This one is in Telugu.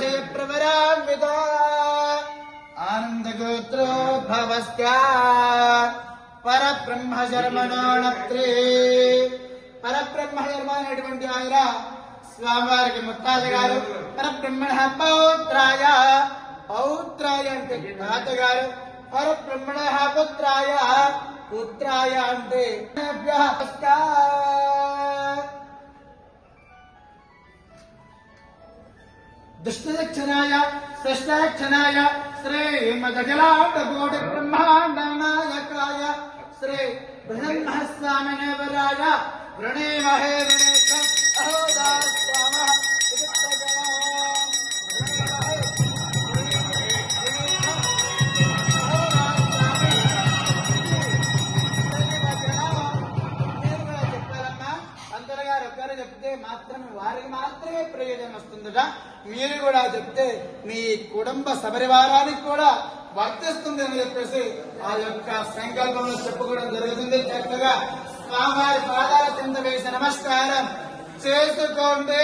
जय प्रवरान्विता आनंदगोत्रो भवस्या परब्रह्म शर्मणोणत्रे परब्रह्म शर्म అనేటువంటి ఆయన స్వామివారికి ముత్తాత గారు పరబ్రహ్మణ పౌత్రాయ పౌత్రాయ అంటే తాతగారు పరబ్రహ్మణ పుత్రాయ పుత్రాయ అంటే దుష్టదక్షిణాయ శ్రేష్ఠాక్షణాయ శ్రీమదఖిలాండకోటి బ్రహ్మాండ నాయకాయ శ్రీ బృహన్మహస్వామినేవరాయ వృణీమహే వృణేకం అహోదాస్వామః చెప్తే మాత్రమే వారికి మాత్రమే ప్రయోజనం వస్తుందట. మీరు కూడా చెప్తే మీ కుటుంబ సపరివారానికి కూడా వర్తిస్తుంది అని చెప్పేసి ఆ యొక్క సంకల్పంలో చెప్పుకోవడం జరుగుతుంది. చక్కగా స్వామివారి పాదాల కింద వేసి నమస్కారం చేసుకోండి.